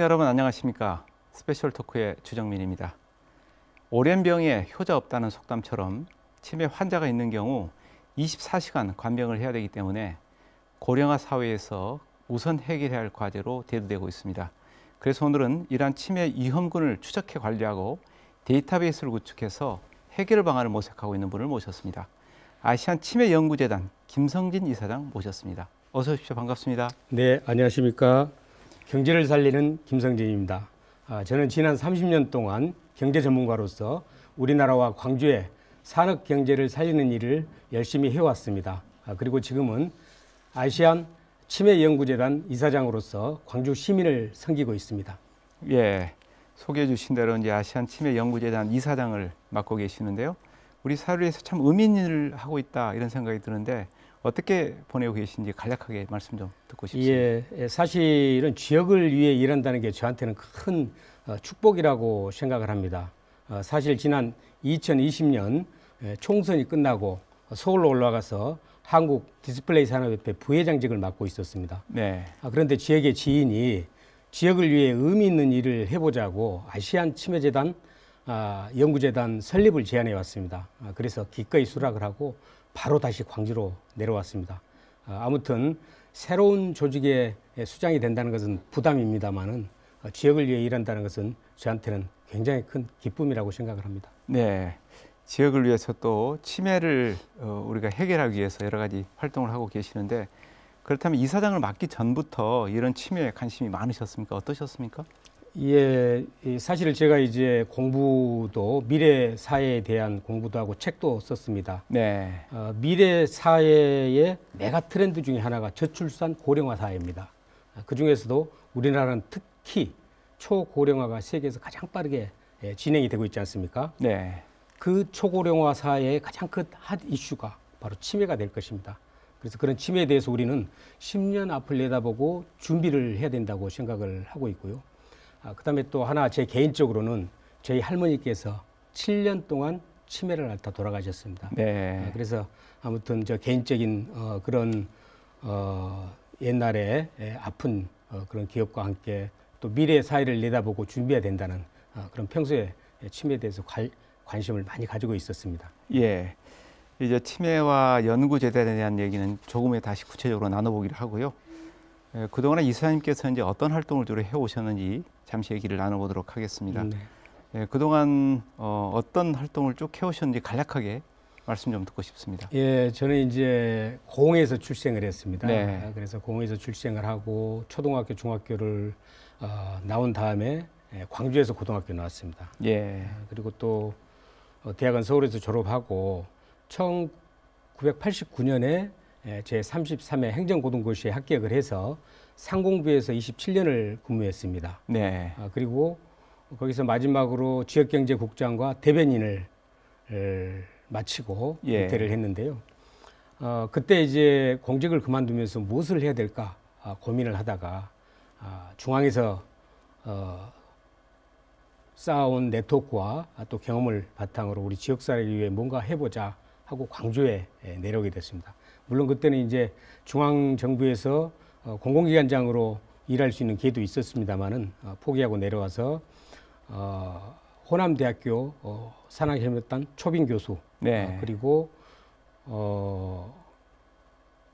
여러분 안녕하십니까? 스페셜 토크의 주정민입니다. 오랜 병에 효자 없다는 속담처럼 치매 환자가 있는 경우 24시간 관병을 해야 되기 때문에 고령화 사회에서 우선 해결해야 할 과제로 대두되고 있습니다. 그래서 오늘은 이러한 치매 위험군을 추적해 관리하고 데이터베이스를 구축해서 해결 방안을 모색하고 있는 분을 모셨습니다. 아시안 치매 연구재단 김성진 이사장 모셨습니다. 어서 오십시오. 반갑습니다. 네, 안녕하십니까. 경제를 살리는 김성진입니다. 저는 지난 30년 동안 경제 전문가로서 우리나라와 광주의 산업 경제를 살리는 일을 열심히 해왔습니다. 그리고 지금은 아시안 치매 연구재단 이사장으로서 광주 시민을 섬기고 있습니다. 예, 소개해 주신 대로 이제 아시안 치매 연구재단 이사장을 맡고 계시는데요. 우리 사회에서 참 의미 있는 일을 하고 있다 이런 생각이 드는데 어떻게 보내고 계신지 간략하게 말씀 좀 듣고 싶습니다. 예, 사실은 지역을 위해 일한다는 게 저한테는 큰 축복이라고 생각을 합니다. 사실 지난 2020년 총선이 끝나고 서울로 올라가서 한국 디스플레이 산업협회 부회장직을 맡고 있었습니다. 네. 그런데 지역의 지인이 지역을 위해 의미 있는 일을 해보자고 아시안 치매재단 연구재단 설립을 제안해 왔습니다. 그래서 기꺼이 수락을 하고 바로 다시 광주로 내려왔습니다. 아무튼 새로운 조직에 수장이 된다는 것은 부담입니다만은 지역을 위해 일한다는 것은 저한테는 굉장히 큰 기쁨이라고 생각을 합니다. 네. 지역을 위해서 또 치매를 우리가 해결하기 위해서 여러 가지 활동을 하고 계시는데 그렇다면 이사장을 맡기 전부터 이런 치매에 관심이 많으셨습니까? 어떠셨습니까? 예, 사실 제가 이제 공부도 미래 사회에 대한 공부도 하고 책도 썼습니다. 네. 미래 사회의 메가 트렌드 중에 하나가 저출산 고령화 사회입니다. 그 중에서도 우리나라는 특히 초고령화가 세계에서 가장 빠르게 진행이 되고 있지 않습니까? 네. 그 초고령화 사회의 가장 큰 핫 이슈가 바로 치매가 될 것입니다. 그래서 그런 치매에 대해서 우리는 10년 앞을 내다보고 준비를 해야 된다고 생각을 하고 있고요. 그다음에 또 하나 제 개인적으로는 저희 할머니께서 7년 동안 치매를 앓다 돌아가셨습니다. 네. 그래서 아무튼 저 개인적인 그런 옛날에 아픈 그런 기억과 함께 또 미래 사회를 내다보고 준비해야 된다는 그런 평소에 치매에 대해서 관심을 많이 가지고 있었습니다. 예. 이제 치매와 연구재단에 대한 얘기는 조금 다시 구체적으로 나눠보기로 하고요. 그동안 이사님께서 이제 어떤 활동을 주로 해오셨는지 잠시 얘기를 나눠보도록 하겠습니다. 네. 그동안 어떤 활동을 쭉 해오셨는지 간략하게 말씀 좀 듣고 싶습니다. 예, 저는 이제 공에서 출생을 했습니다. 네. 그래서 공에서 출생을 하고 초등학교, 중학교를 나온 다음에 광주에서 고등학교 나왔습니다. 예. 그리고 또 대학은 서울에서 졸업하고 1989년에 제 33회 행정고등고시에 합격을 해서 상공부에서 27년을 근무했습니다. 네. 그리고 거기서 마지막으로 지역경제국장과 대변인을 마치고 은퇴를 했는데요. 그때 이제 공직을 그만두면서 무엇을 해야 될까 고민을 하다가 중앙에서 쌓아온 네트워크와 또 경험을 바탕으로 우리 지역사회를 위해 뭔가 해보자 하고 광주에 내려오게 됐습니다. 물론 그때는 이제 중앙정부에서 공공기관장으로 일할 수 있는 기회도 있었습니다만은 포기하고 내려와서 호남대학교 산학협력단 초빙 교수, 네. 그리고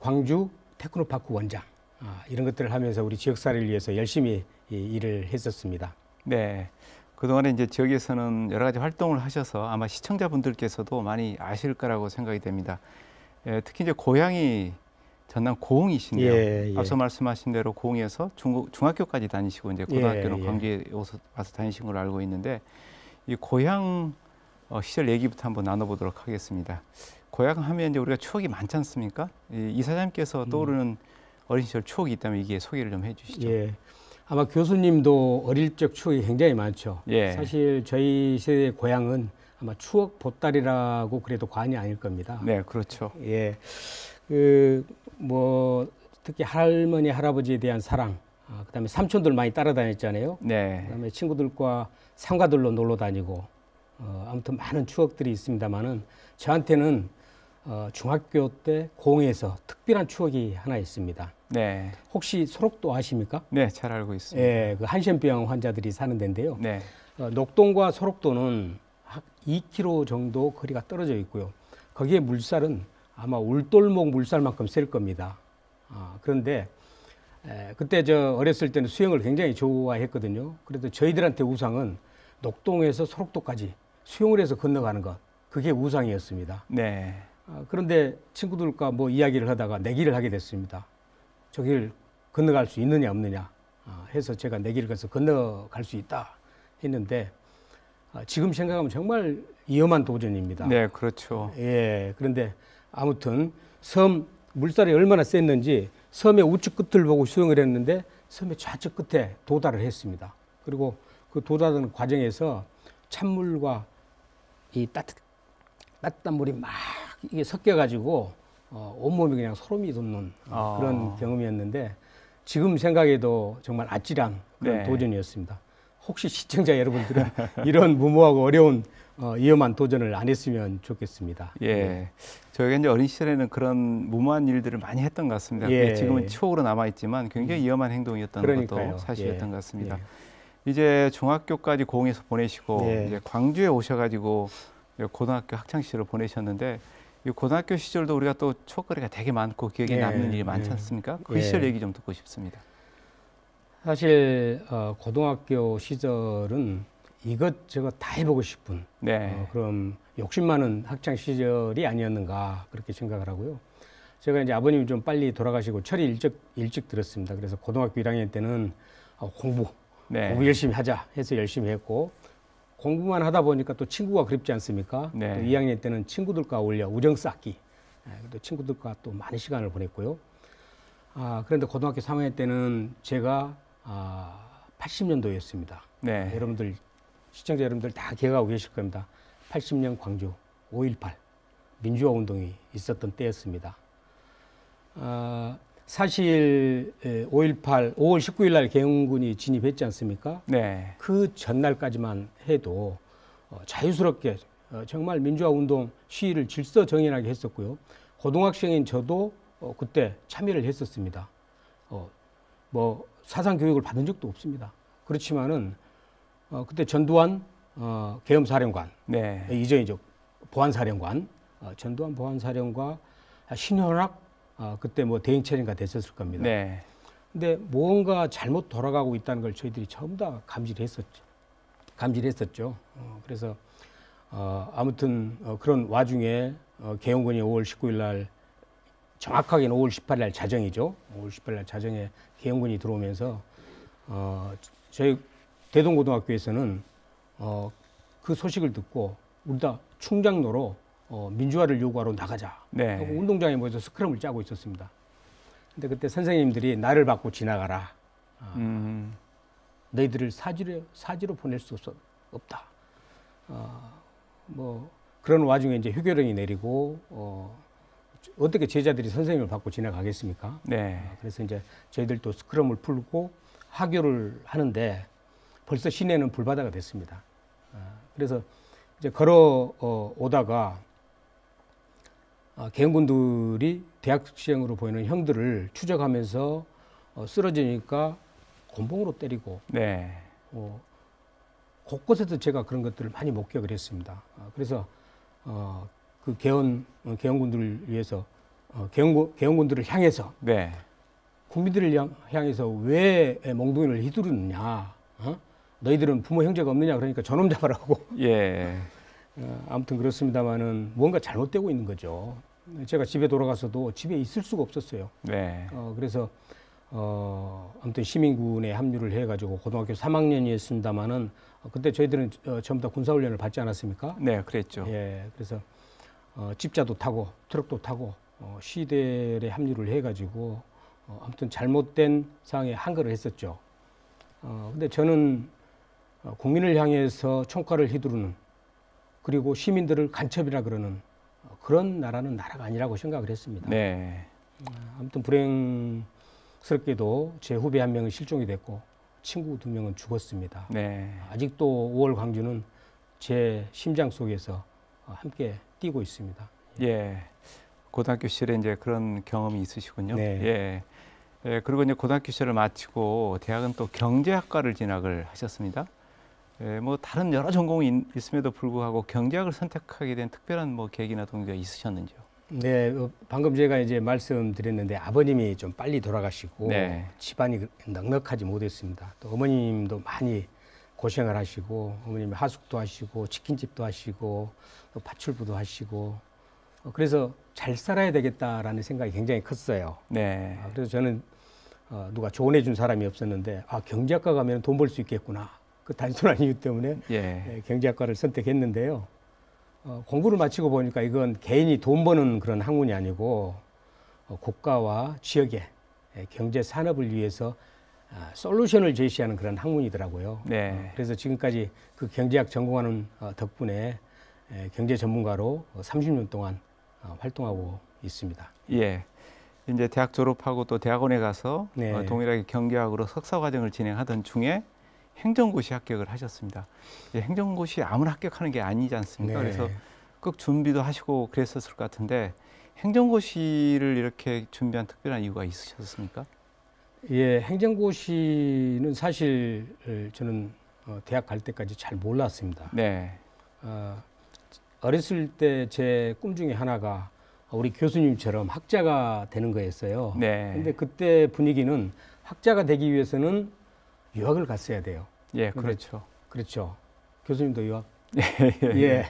광주 테크노파크 원장 이런 것들을 하면서 우리 지역사회를 위해서 열심히 일을 했었습니다. 네. 그동안에 이제 지역에서는 여러 가지 활동을 하셔서 아마 시청자분들께서도 많이 아실 거라고 생각이 됩니다. 특히 이제 고향이 전남 고흥이신데요. 예. 앞서 말씀하신 대로 고흥에서 중학교까지 다니시고 이제 고등학교는 광주에 와서 다니신 걸로 알고 있는데 이 고향 시절 얘기부터 한번 나눠보도록 하겠습니다. 고향 하면 이제 우리가 추억이 많지 않습니까? 이사장님께서 떠오르는 어린 시절 추억이 있다면 이게 소개를 좀 해주시죠. 예. 아마 교수님도 어릴 적 추억이 굉장히 많죠. 예. 사실 저희 세대의 고향은 아마 추억 보따리라고 그래도 과언이 아닐 겁니다. 네, 그렇죠. 예. 특히 할머니, 할아버지에 대한 사랑, 그다음에 삼촌들 많이 따라다녔잖아요. 네. 그다음에 친구들과 상가들로 놀러 다니고, 아무튼 많은 추억들이 있습니다만은 저한테는 중학교 때 공에서 특별한 추억이 하나 있습니다. 네. 혹시 소록도 아십니까? 네, 잘 알고 있습니다. 예, 그 한센병 환자들이 사는 데인데요. 네. 녹동과 소록도는 한 2km 정도 거리가 떨어져 있고요. 거기에 물살은 아마 울돌목 물살만큼 셀 겁니다. 그런데 그때 저 어렸을 때는 수영을 굉장히 좋아했거든요. 그래도 저희들한테 우상은 녹동에서 소록도까지 수영을 해서 건너가는 것, 그게 우상이었습니다. 네. 그런데 친구들과 뭐 이야기를 하다가 내기를 하게 됐습니다. 저길 건너갈 수 있느냐 없느냐 해서 제가 내기를 가서 건너갈 수 있다 했는데 지금 생각하면 정말 위험한 도전입니다. 네, 그렇죠. 예, 그런데 아무튼 섬 물살이 얼마나 셌는지 섬의 우측 끝을 보고 수영을 했는데 섬의 좌측 끝에 도달을 했습니다. 그리고 그 도달하는 과정에서 찬물과 이 따뜻한 물이 막 이게 섞여가지고 온몸이 그냥 소름이 돋는 그런 경험이었는데 지금 생각해도 정말 아찔한 그런 네. 도전이었습니다. 혹시 시청자 여러분들은 이런 무모하고 어려운 위험한 도전을 안 했으면 좋겠습니다. 예. 저희가 이제 어린 시절에는 그런 무모한 일들을 많이 했던 것 같습니다. 예. 그게 지금은 추억으로 남아있지만 굉장히 위험한 행동이었던 그러니까요. 것도 사실이었던 예. 것 같습니다. 예. 이제 중학교까지 고흥에서 보내시고 예. 이제 광주에 오셔가지고 고등학교 학창 시절을 보내셨는데 이 고등학교 시절도 우리가 또 추억거리가 되게 많고 기억에 예. 남는 일이 많지 예. 않습니까? 그 예. 시절 얘기 좀 듣고 싶습니다. 사실 고등학교 시절은 이것저것 다 해보고 싶은 네. 그런 욕심 많은 학창 시절이 아니었는가 그렇게 생각을 하고요. 제가 이제 아버님이 좀 빨리 돌아가시고 철이 일찍 들었습니다. 그래서 고등학교 1학년 때는 공부 열심히 하자 해서 열심히 했고 공부만 하다 보니까 또 친구가 그립지 않습니까? 네. 또 2학년 때는 친구들과 어울려 우정 쌓기, 또 친구들과 또 많은 시간을 보냈고요. 그런데 고등학교 3학년 때는 제가 80년도였습니다. 네. 여러분들 시청자 여러분들 다 기억하고 계실 겁니다. 80년 광주 5.18 민주화 운동이 있었던 때였습니다. 사실 5.18 5월 19일 날 계엄군이 진입했지 않습니까? 네. 그 전날까지만 해도 자유스럽게 정말 민주화 운동 시위를 질서정연하게 했었고요. 고등학생인 저도 그때 참여를 했었습니다. 뭐 사상 교육을 받은 적도 없습니다. 그렇지만은 그때 전두환 계엄사령관, 네. 이전이죠 보안사령관, 전두환 보안사령관 신현학 그때 뭐 대행체제가 됐었을 겁니다. 네. 근데 뭔가 잘못 돌아가고 있다는 걸 저희들이 전부 다 감지했었죠. 그래서 아무튼 그런 와중에 계엄군이 5월 19일 날 정확하게는 5월 18일 날 자정이죠. 5월 18일 날 자정에 계엄군이 들어오면서 저희 대동고등학교에서는 그 소식을 듣고 우리 다 충장로로 민주화를 요구하러 나가자. 네. 하고 운동장에 모여서 스크럼을 짜고 있었습니다. 근데 그때 선생님들이 나를 받고 지나가라. 너희들을 사지로 보낼 수 없다. 뭐 그런 와중에 이제 휴교령이 내리고 어떻게 제자들이 선생님을 받고 지나가겠습니까? 네. 그래서 이제 저희들도 스크럼을 풀고 하교를 하는데 벌써 시내는 불바다가 됐습니다. 그래서 이제 걸어 오다가 계엄군들이 대학생으로 보이는 형들을 추적하면서 쓰러지니까 곤봉으로 때리고 네. 곳곳에서 제가 그런 것들을 많이 목격을 했습니다. 그래서 그 계엄군들을 위해서 계엄군들을 향해서 네. 국민들을 향해서 왜 몽둥이를 휘두르느냐? 너희들은 부모 형제가 없느냐? 그러니까 저놈 잡아라고. 예. 아무튼 그렇습니다만은 뭔가 잘못되고 있는 거죠. 제가 집에 돌아가서도 집에 있을 수가 없었어요. 네. 그래서 아무튼 시민군에 합류를 해가지고 고등학교 3학년이었습니다만은 그때 저희들은 전부 다 군사훈련을 받지 않았습니까? 네, 그랬죠. 예, 그래서 집자도 타고 트럭도 타고 시대에 합류를 해가지고 아무튼 잘못된 상황에 항거를 했었죠. 근데 저는 국민을 향해서 총칼을 휘두르는 그리고 시민들을 간첩이라 그러는 그런 나라는 나라가 아니라고 생각을 했습니다. 네. 아무튼 불행스럽게도 제 후배 한 명은 실종이 됐고 친구 2명은 죽었습니다. 네. 아직도 5월 광주는 제 심장 속에서 함께 뛰고 있습니다. 예. 고등학교 시절에 이제 그런 경험이 있으시군요. 네. 예. 예, 그리고 이제 고등학교 시절을 마치고 대학은 또 경제학과를 진학을 하셨습니다. 예, 뭐 다른 여러 전공이 있음에도 불구하고 경제학을 선택하게 된 특별한 뭐 계기나 동기가 있으셨는지요? 네, 방금 제가 이제 말씀드렸는데 아버님이 좀 빨리 돌아가시고 네. 집안이 넉넉하지 못했습니다. 또 어머님도 많이 고생을 하시고 어머님이 하숙도 하시고 치킨집도 하시고 또 파출부도 하시고 그래서 잘 살아야 되겠다라는 생각이 굉장히 컸어요. 네. 그래서 저는 누가 조언해 준 사람이 없었는데 경제학과 가면 돈 벌 수 있겠구나. 그 단순한 이유 때문에 예. 경제학과를 선택했는데요. 공부를 마치고 보니까 이건 개인이 돈 버는 그런 학문이 아니고 국가와 지역의 경제 산업을 위해서 솔루션을 제시하는 그런 학문이더라고요. 네. 그래서 지금까지 그 경제학 전공하는 덕분에 경제 전문가로 30년 동안 활동하고 있습니다. 예. 이제 대학 졸업하고 또 대학원에 가서 네. 동일하게 경제학으로 석사 과정을 진행하던 중에 행정고시 합격을 하셨습니다. 예, 행정고시 아무나 합격하는 게 아니지 않습니까? 네. 그래서 꼭 준비도 하시고 그랬었을 것 같은데 행정고시를 이렇게 준비한 특별한 이유가 있으셨습니까? 예, 행정고시는 사실 저는 대학 갈 때까지 잘 몰랐습니다. 네. 어렸을 때 제 꿈 중에 하나가 우리 교수님처럼 학자가 되는 거였어요. 네. 근데 그때 분위기는 학자가 되기 위해서는 유학을 갔어야 돼요. 예, 그렇죠. 그렇죠. 교수님도 유학? 예.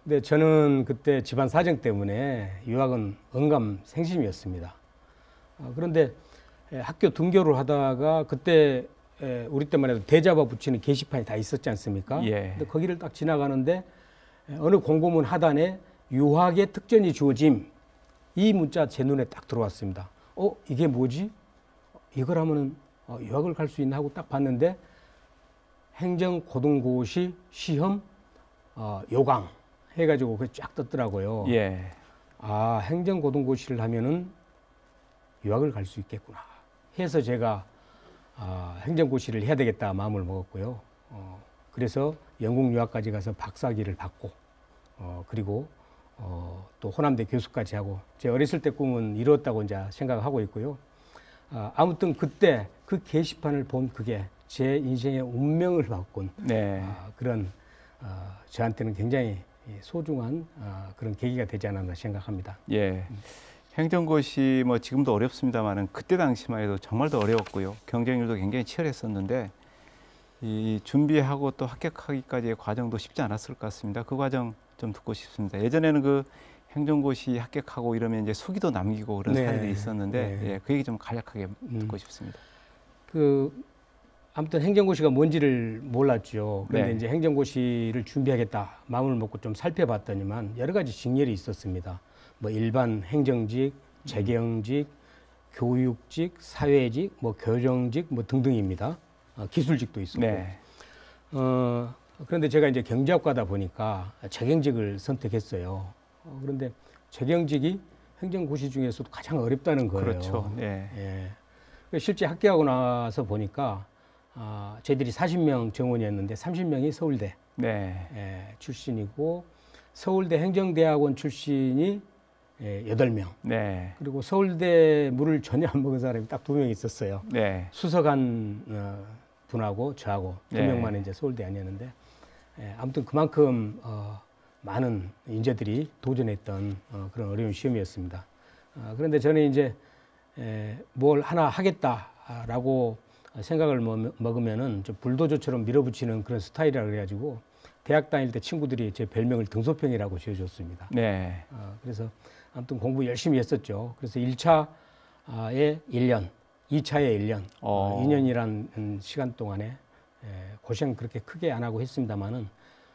근데 저는 그때 집안 사정 때문에 유학은 언감생심이었습니다. 그런데 학교 등교를 하다가 그때 우리 때만 해도 대잡아 붙이는 게시판이 다 있었지 않습니까? 예. 근데 거기를 딱 지나가는데 어느 공고문 하단에 유학의 특전이 주어짐 이 문자 제 눈에 딱 들어왔습니다. 이게 뭐지? 이걸 하면은 유학을 갈 수 있나 하고 딱 봤는데 행정고등고시 시험 요강 해가지고 그게 쫙 떴더라고요. 예. 행정고등고시를 하면은 유학을 갈 수 있겠구나 해서 제가 행정고시를 해야 되겠다 마음을 먹었고요. 그래서 영국 유학까지 가서 박사학위를 받고 그리고 또 호남대 교수까지 하고 제 어렸을 때 꿈은 이루었다고 이제 생각하고 있고요. 아무튼 그때 그 게시판을 본 그게 제 인생의 운명을 바꾼 네. 그런 저한테는 굉장히 소중한 그런 계기가 되지 않았나 생각합니다. 예. 행정고시 뭐 지금도 어렵습니다만은 그때 당시만 해도 정말 더 어려웠고요. 경쟁률도 굉장히 치열했었는데 이 준비하고 또 합격하기까지의 과정도 쉽지 않았을 것 같습니다. 그 과정 좀 듣고 싶습니다. 예전에는 그 행정고시 합격하고 이러면 이제 수기도 남기고 그런 네. 사례들이 있었는데 네. 예, 그 얘기 좀 간략하게 듣고 싶습니다. 아무튼 행정고시가 뭔지를 몰랐죠. 그런데 네. 이제 행정고시를 준비하겠다 마음을 먹고 좀 살펴봤더니만 여러 가지 직렬이 있었습니다. 뭐 일반 행정직, 재경직, 교육직, 사회직, 뭐 교정직 뭐 등등입니다. 기술직도 있었고. 네. 그런데 제가 이제 경제학과다 보니까 재경직을 선택했어요. 그런데 재경직이 행정고시 중에서도 가장 어렵다는 거예요. 그렇죠. 네. 예. 실제 합격하고 나서 보니까 저희들이 40명 정원이었는데 30명이 서울대 네. 출신이고 서울대 행정대학원 출신이 8명. 네. 그리고 서울대 물을 전혀 안 먹은 사람이 딱 2명 있었어요. 네. 수석한 분하고 저하고 2명만 네. 이제 서울대 아니었는데 아무튼 그만큼 많은 인재들이 도전했던 그런 어려운 시험이었습니다. 그런데 저는 이제 뭘 하나 하겠다라고 생각을 먹으면은 좀 불도저처럼 밀어붙이는 그런 스타일이라 그래가지고 대학 다닐 때 친구들이 제 별명을 등소평이라고 지어줬습니다. 네. 그래서 아무튼 공부 열심히 했었죠. 그래서 1차에 1년, 2차에 1년, 2년이란 시간 동안에 고생 그렇게 크게 안 하고 했습니다만은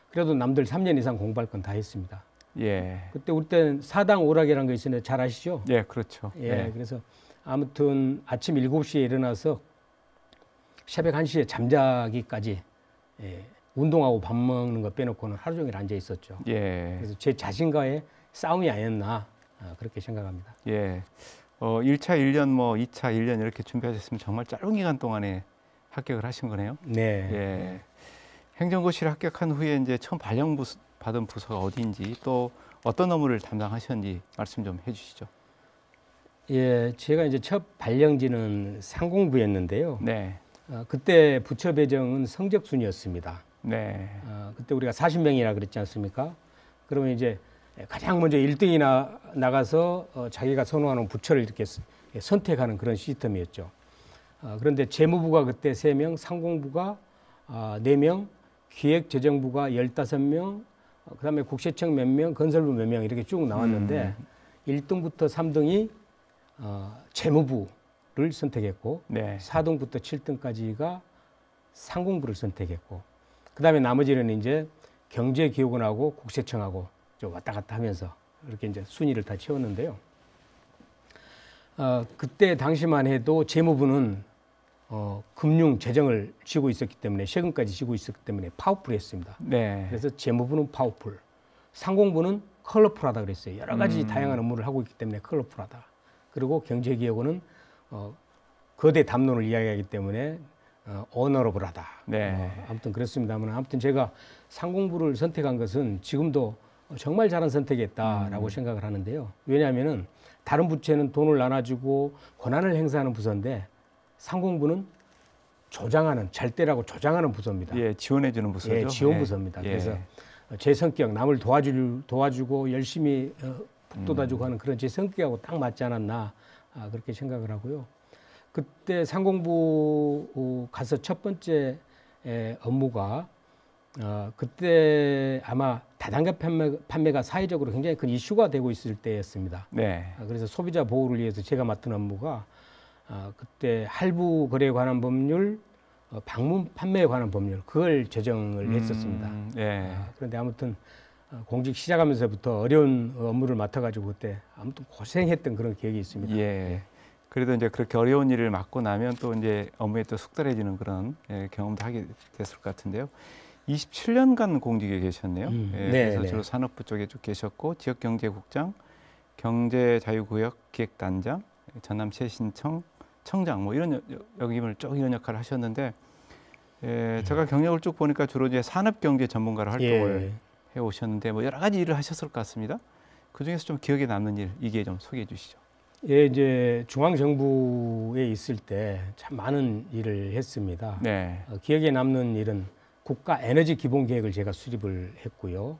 그래도 남들 3년 이상 공부할 건 다 했습니다. 예. 그때 우리 때는 사당 오락이라는 거 있었는데 잘 아시죠? 예, 그렇죠. 예. 네. 그래서 아무튼 아침 7시에 일어나서 새벽 1시에 잠자기까지 운동하고 밥 먹는 거 빼놓고는 하루 종일 앉아 있었죠. 예. 그래서 제 자신과의 싸움이 아니었나 그렇게 생각합니다. 예. 1차 1년 뭐 2차 1년 이렇게 준비하셨으면 정말 짧은 기간 동안에 합격을 하신 거네요. 네. 예. 행정고시를 합격한 후에 이제 처음 발령 받은 부서가 어디인지 또 어떤 업무를 담당하셨는지 말씀 좀 해주시죠. 예, 제가 이제 첫 발령지는 상공부였는데요. 네, 그때 부처 배정은 성적순이었습니다. 네, 그때 우리가 40명이라 그랬지 않습니까? 그러면 이제 가장 먼저 1등이 나가서 자기가 선호하는 부처를 이렇게 선택하는 그런 시스템이었죠. 그런데 재무부가 그때 3명, 상공부가 4명, 기획재정부가 15명, 그다음에 국세청 몇 명, 건설부 몇 명 이렇게 쭉 나왔는데 1등부터 3등이 재무부를 선택했고 네, 4등부터 7등까지가 상공부를 선택했고 그다음에 나머지는 이제 경제기획원하고 국세청하고 좀 왔다 갔다 하면서 이렇게 이제 순위를 다 채웠는데요. 그때 당시만 해도 재무부는 금융 재정을 쥐고 있었기 때문에 세금까지 쥐고 있었기 때문에 파워풀했습니다. 네, 그래서 재무부는 파워풀, 상공부는 컬러풀하다 그랬어요. 여러 가지 다양한 업무를 하고 있기 때문에 컬러풀하다. 그리고 경제기획원은 거대 담론을 이야기하기 때문에 어너러블하다. 네. 아무튼 그렇습니다만 아무튼 제가 상공부를 선택한 것은 지금도 정말 잘한 선택이었다라고 생각을 하는데요. 왜냐하면은 다른 부처는 돈을 나눠주고 권한을 행사하는 부서인데 상공부는 조장하는 잘대라고 조장하는 부서입니다. 예, 지원해주는 부서죠. 예, 지원 부서입니다. 예. 그래서 제 성격 남을 도와주고 열심히 북돋아주고 하는 그런 제 성격하고 딱 맞지 않았나 그렇게 생각을 하고요. 그때 상공부 가서 첫 번째 업무가 그때 아마 다단계 판매가 사회적으로 굉장히 큰 이슈가 되고 있을 때였습니다. 네, 그래서 소비자 보호를 위해서 제가 맡은 업무가 그때 할부 거래에 관한 법률, 방문 판매에 관한 법률 그걸 제정을 했었습니다. 네. 그런데 아무튼 공직 시작하면서부터 어려운 업무를 맡아가지고 그때 아무튼 고생했던 그런 기억이 있습니다. 예. 그래도 이제 그렇게 어려운 일을 맡고 나면 또 이제 업무에 또 숙달해지는 그런 경험도 하게 됐을 것 같은데요. 27년간 공직에 계셨네요. 예, 네, 그래서 네. 주로 산업부 쪽에 쭉 계셨고 지역경제국장, 경제자유구역 기획단장, 전남 최신청 청장 뭐 이런 역임을 쭉 이런 역할을 하셨는데 제가 경력을 쭉 보니까 주로 이제 산업경제 전문가로 활동을 해 오셨는데 뭐 여러 가지 일을 하셨을 것 같습니다. 그 중에서 좀 기억에 남는 일 이게 좀 소개해 주시죠. 예, 이제 중앙정부에 있을 때 참 많은 일을 했습니다. 네, 기억에 남는 일은 국가 에너지 기본 계획을 제가 수립을 했고요.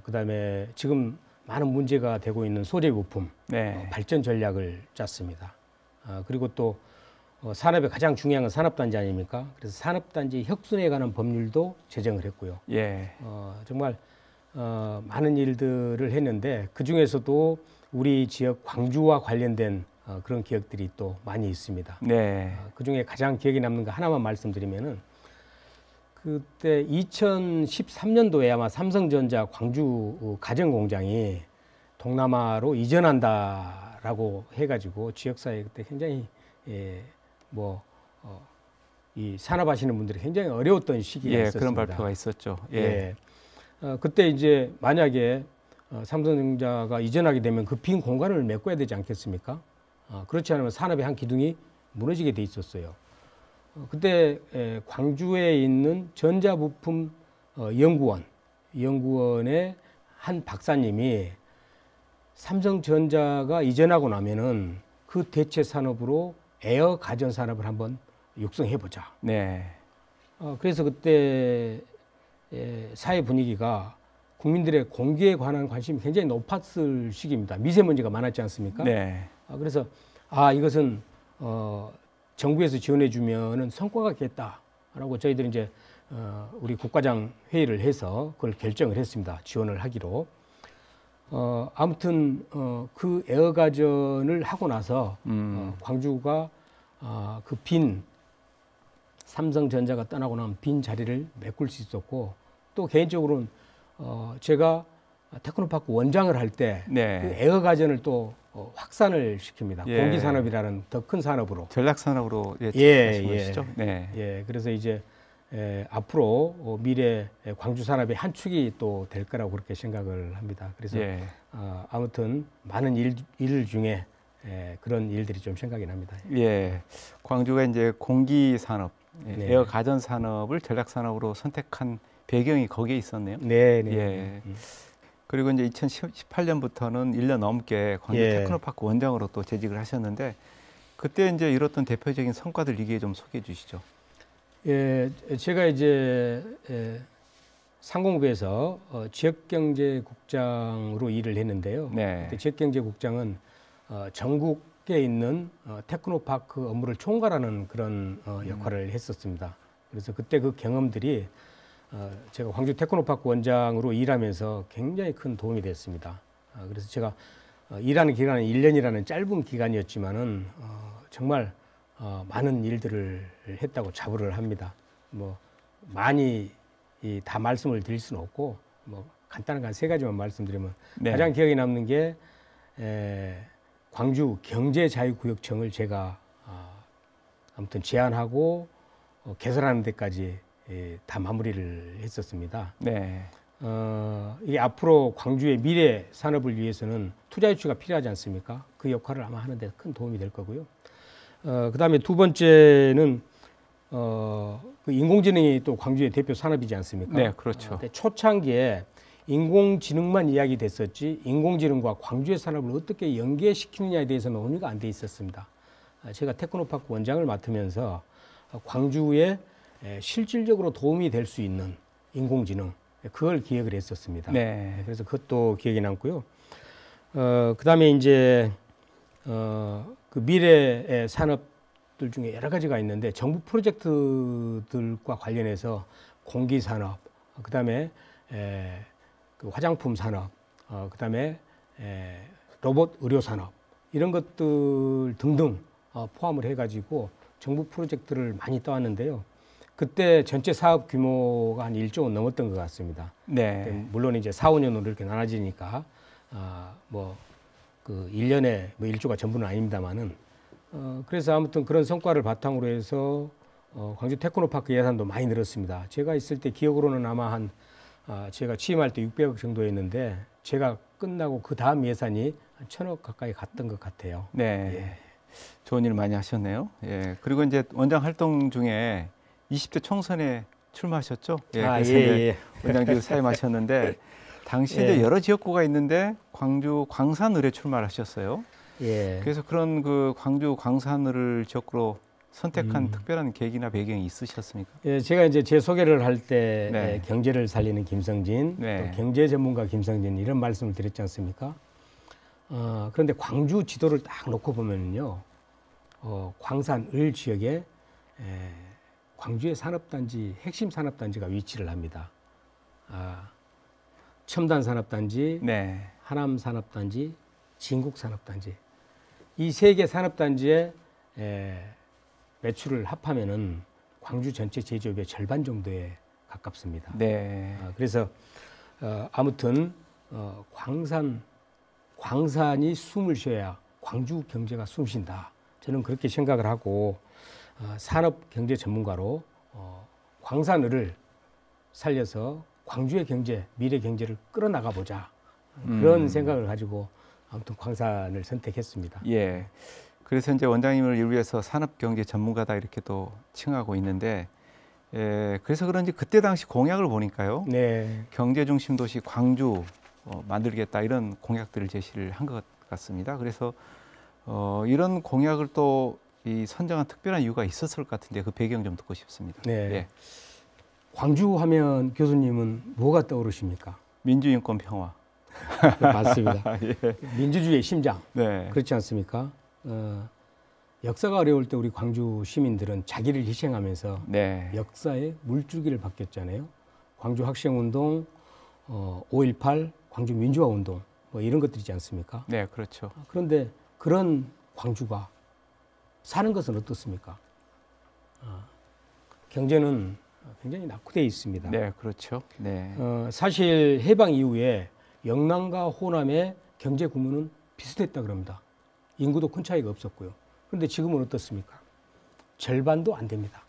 그다음에 지금 많은 문제가 되고 있는 소재 부품 네, 발전 전략을 짰습니다. 그리고 또 산업의 가장 중요한 건 산업단지 아닙니까? 그래서 산업단지 혁신에 관한 법률도 제정을 했고요. 예, 정말 많은 일들을 했는데 그 중에서도 우리 지역 광주와 관련된 그런 기억들이 또 많이 있습니다. 네, 그 중에 가장 기억에 남는 거 하나만 말씀드리면은 그때 2013년도에 아마 삼성전자 광주 가전 공장이 동남아로 이전한다라고 해가지고 지역사회 그때 굉장히 이 산업하시는 분들이 굉장히 어려웠던 시기가 예, 있었습니다. 그런 발표가 있었죠. 예, 그때 이제 만약에 삼성전자가 이전하게 되면 그 빈 공간을 메꿔야 되지 않겠습니까? 그렇지 않으면 산업의 한 기둥이 무너지게 돼 있었어요. 그때 광주에 있는 전자부품 연구원의 한 박사님이 삼성전자가 이전하고 나면은 그 대체 산업으로 에어 가전 산업을 한번 육성해 보자. 네, 그래서 그때 사회 분위기가 국민들의 공기에 관한 관심이 굉장히 높았을 시기입니다. 미세먼지가 많았지 않습니까? 네, 그래서 이것은 정부에서 지원해 주면은 성과가 있겠다라고 저희들이 이제 우리 국가장 회의를 해서 그걸 결정을 했습니다. 지원을 하기로. 아무튼 그 에어가전을 하고 나서 광주가 그 빈 삼성전자가 떠나고 나면 빈 자리를 메꿀 수 있었고 또 개인적으로는 제가 테크노파크 원장을 할 때 네. 그 에어가전을 또 확산을 시킵니다. 예. 공기산업이라는 더 큰 산업으로. 전략산업으로 예. 것이죠. 네. 예, 그래서 이제 앞으로 미래 광주 산업의 한 축이 또 될 거라고 그렇게 생각을 합니다. 그래서 예. 아무튼 많은 일 중에 그런 일들이 좀 생각이 납니다. 예. 광주가 이제 공기 산업, 네. 에어 가전 산업을 전략 산업으로 선택한 배경이 거기에 있었네요. 네, 네. 예. 그리고 이제 2018년부터는 1년 넘게 광주 예. 테크노파크 원장으로 또 재직을 하셨는데 그때 이제 이뤘던 대표적인 성과들 이게 좀 소개해 주시죠. 예, 제가 이제 상공부에서 지역경제국장으로 일을 했는데요. 네. 그때 지역경제국장은 전국에 있는 테크노파크 업무를 총괄하는 그런 역할을 했었습니다. 그래서 그때 그 경험들이 제가 광주 테크노파크 원장으로 일하면서 굉장히 큰 도움이 됐습니다. 그래서 제가 일하는 기간은 1년이라는 짧은 기간이었지만은 정말 많은 일들을 했다고 자부를 합니다. 뭐 많이 다 말씀을 드릴 수는 없고 뭐 간단한 한 세 가지만 말씀드리면 네. 가장 기억에 남는 게 광주 경제자유구역청을 제가 아무튼 제안하고 개설하는 데까지 다 마무리를 했었습니다. 네. 이게 앞으로 광주의 미래 산업을 위해서는 투자 유치가 필요하지 않습니까? 그 역할을 아마 하는 데 큰 도움이 될 거고요. 그다음에 두 번째는 그 인공지능이 또 광주의 대표 산업이지 않습니까? 네, 그렇죠. 초창기에 인공지능만 이야기됐었지 인공지능과 광주의 산업을 어떻게 연계시키느냐에 대해서는 논의가 안 돼 있었습니다. 제가 테크노파크 원장을 맡으면서 광주에 실질적으로 도움이 될 수 있는 인공지능 그걸 기획을 했었습니다. 네. 그래서 그것도 기억에 남고요. 그다음에 이제 그 미래의 산업들 중에 여러 가지가 있는데 정부 프로젝트들과 관련해서 공기 산업, 그다음에 그 화장품 산업, 그다음에 로봇 의료 산업 이런 것들 등등 포함을 해가지고 정부 프로젝트를 많이 떠왔는데요. 그때 전체 사업 규모가 한 1조 원 넘었던 것 같습니다. 네. 물론 이제 4, 5년으로 이렇게 나눠지니까 그 1년에 뭐 1조가 전부는 아닙니다만은 그래서 아무튼 그런 성과를 바탕으로 해서 광주 테크노파크 예산도 많이 늘었습니다. 제가 있을 때 기억으로는 아마 한 제가 취임할 때 600억 정도였는데 제가 끝나고 그 다음 예산이 한 1,000억 가까이 갔던 것 같아요. 네. 예. 좋은 일 많이 하셨네요. 예. 그리고 이제 원장 활동 중에 20대 총선에 출마하셨죠? 예. 그래서 이제 원장직을 사임하셨는데 당시 이제 여러 지역구가 있는데 광주 광산을에 출마를 하셨어요. 예. 그래서 그런 그 광주 광산을을 지역구로 선택한 특별한 계기나 배경이 있으셨습니까? 예, 제가 이제 제 소개를 할 때 네. 경제를 살리는 김성진, 네. 또 경제 전문가 김성진 이런 말씀을 드렸지 않습니까? 그런데 광주 지도를 딱 놓고 보면요, 광산 을 지역에 광주의 산업단지 핵심 산업단지가 위치를 합니다. 첨단 산업단지, 네. 하남 산업단지, 진국 산업단지 이 세 개 산업단지의 매출을 합하면은 광주 전체 제조업의 절반 정도에 가깝습니다. 네. 그래서 아무튼 광산이 숨을 쉬어야 광주 경제가 숨쉰다. 저는 그렇게 생각을 하고 산업 경제 전문가로 광산을을 살려서 광주의 경제, 미래 경제를 끌어나가 보자. 그런 생각을 가지고 아무튼 광산을 선택했습니다. 예. 그래서 이제 원장님을 일부에서 산업경제 전문가다 이렇게 또 칭하고 있는데, 그래서 그런지 그때 당시 공약을 보니까요. 네. 경제 중심 도시 광주 만들겠다 이런 공약들을 제시를 한 것 같습니다. 그래서 이런 공약을 또 이 선정한 특별한 이유가 있었을 것 같은데 그 배경 좀 듣고 싶습니다. 네. 예. 광주 하면 교수님은 뭐가 떠오르십니까? 민주인권 평화. 맞습니다. 예. 민주주의의 심장. 네. 그렇지 않습니까? 역사가 어려울 때 우리 광주 시민들은 자기를 희생하면서 네. 역사의 물줄기를 바뀌었잖아요. 광주 학생운동, 5.18, 광주 민주화운동 뭐 이런 것들이지 않습니까? 네, 그렇죠. 그런데 그런 광주가 사는 것은 어떻습니까? 경제는 굉장히 낙후되어 있습니다. 네, 그렇죠. 네. 사실 해방 이후에 영남과 호남의 경제 규모는 비슷했다 그럽니다. 인구도 큰 차이가 없었고요. 그런데 지금은 어떻습니까? 절반도 안 됩니다.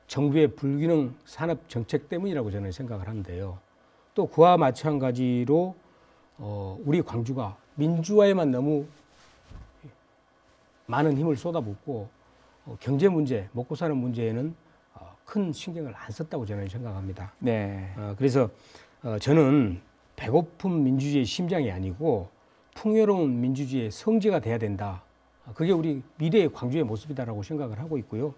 정부의 불균형 산업 정책 때문이라고 저는 생각을 하는데요. 또 그와 마찬가지로 우리 광주가 민주화에만 너무 많은 힘을 쏟아붓고 경제 문제, 먹고 사는 문제에는 큰 신경을 안 썼다고 저는 생각합니다. 네. 그래서 저는 배고픈 민주주의의 심장이 아니고 풍요로운 민주주의의 성지가 돼야 된다. 그게 우리 미래의 광주의 모습이다라고 생각을 하고 있고요.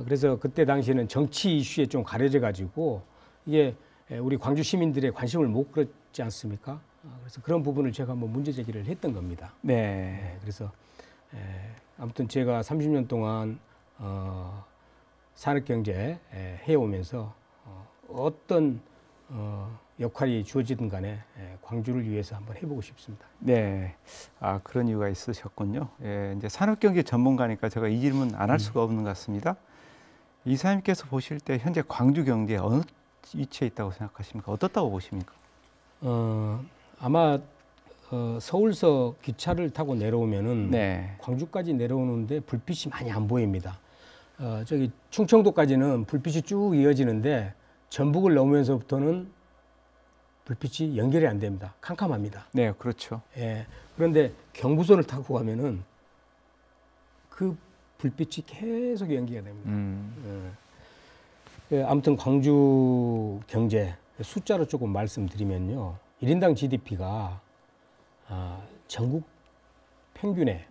그래서 그때 당시에는 정치 이슈에 좀 가려져 가지고 이게 우리 광주 시민들의 관심을 못 끌었지 않습니까? 그래서 그런 부분을 제가 한번 문제 제기를 했던 겁니다. 네. 그래서 아무튼 제가 30년 동안 산업경제 해오면서 어떤 역할이 주어지든 간에 광주를 위해서 한번 해보고 싶습니다. 네. 아, 그런 이유가 있으셨군요. 예, 이제 산업경제 전문가니까 제가 이 질문 안 할 수가 없는 것 같습니다. 이사님께서 보실 때 현재 광주 경제에 어느 위치에 있다고 생각하십니까? 어떻다고 보십니까? 아마 서울서 기차를 타고 내려오면은 네. 광주까지 내려오는데 불빛이 많이 안 보입니다. 저기 충청도까지는 불빛이 쭉 이어지는데 전북을 넘으면서부터는 불빛이 연결이 안 됩니다. 캄캄합니다. 네, 그렇죠. 예. 그런데 경부선을 타고 가면은 그 불빛이 계속 연기가 됩니다. 예. 아무튼 광주 경제 숫자로 조금 말씀드리면요. 1인당 GDP가 전국 평균의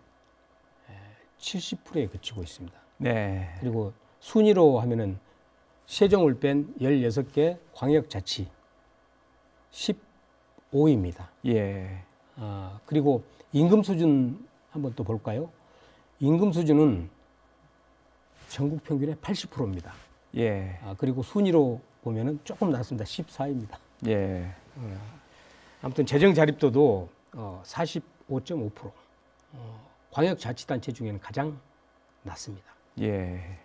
70%에 그치고 있습니다. 네. 그리고 순위로 하면은 세종을 뺀 16개 광역자치 15위입니다. 예. 그리고 임금 수준 한번 또 볼까요? 임금 수준은 전국 평균의 80%입니다. 예. 그리고 순위로 보면은 조금 낮습니다. 14위입니다. 예. 아무튼 재정 자립도도 45.5%. 광역자치단체 중에는 가장 낮습니다. 예.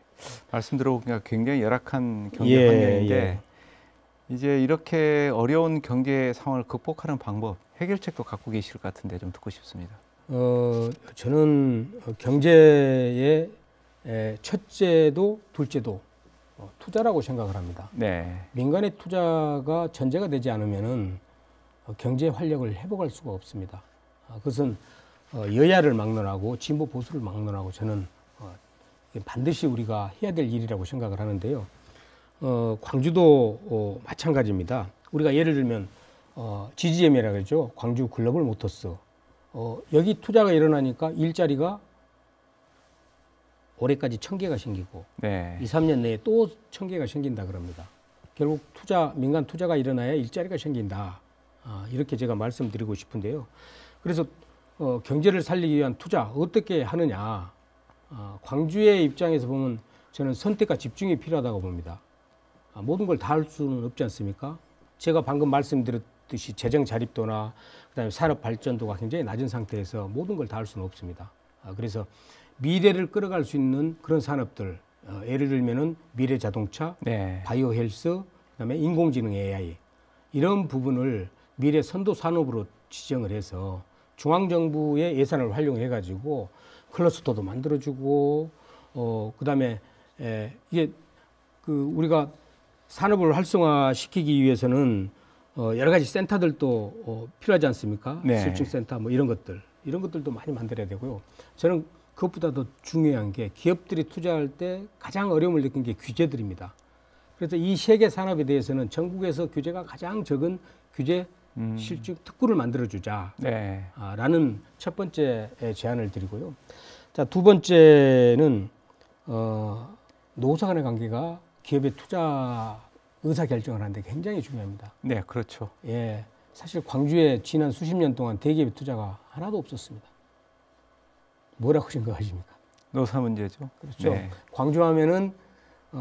말씀 들어보니까 굉장히 열악한 경제 예, 환경인데 예. 이제 이렇게 어려운 경제 상황을 극복하는 방법, 해결책도 갖고 계실 것 같은데 좀 듣고 싶습니다. 저는 경제의 첫째도 둘째도 투자라고 생각을 합니다. 네. 민간의 투자가 전제가 되지 않으면은 경제 활력을 회복할 수가 없습니다. 그것은 여야를 막론하고 진보 보수를 막론하고 저는 반드시 우리가 해야 될 일이라고 생각을 하는데요. 광주도 마찬가지입니다. 우리가 예를 들면 GGM이라고 그러죠. 광주 글로벌 모터스. 여기 투자가 일어나니까 일자리가 올해까지 1000개가 생기고 네. 2, 3년 내에 또 1000개가 생긴다 그럽니다. 결국 민간 투자가 일어나야 일자리가 생긴다. 이렇게 제가 말씀드리고 싶은데요. 그래서 경제를 살리기 위한 투자 어떻게 하느냐. 광주의 입장에서 보면 저는 선택과 집중이 필요하다고 봅니다. 모든 걸 다 할 수는 없지 않습니까? 제가 방금 말씀드렸듯이 재정 자립도나 그다음에 산업 발전도가 굉장히 낮은 상태에서 모든 걸 다 할 수는 없습니다. 그래서 미래를 끌어갈 수 있는 그런 산업들, 예를 들면은 미래 자동차, 네. 바이오 헬스, 그다음에 인공지능 AI 이런 부분을 미래 선도 산업으로 지정을 해서 중앙정부의 예산을 활용해 가지고 클러스터도 만들어주고 그다음에 이게 우리가 산업을 활성화시키기 위해서는 여러 가지 센터들도 필요하지 않습니까? 네. 실증센터 뭐 이런 것들도 많이 만들어야 되고요. 저는 그것보다 더 중요한 게 기업들이 투자할 때 가장 어려움을 느낀 게 규제들입니다. 그래서 이 세 개 산업에 대해서는 전국에서 규제가 가장 적은 규제 실증 특구를 만들어주자. 네. 라는 첫 번째 제안을 드리고요. 자, 두 번째는 노사 간의 관계가 기업의 투자 의사 결정을 하는데 굉장히 중요합니다. 네, 그렇죠. 예, 사실 광주에 지난 수십 년 동안 대기업의 투자가 하나도 없었습니다. 뭐라고 생각하십니까? 노사 문제죠. 그렇죠. 네. 광주하면은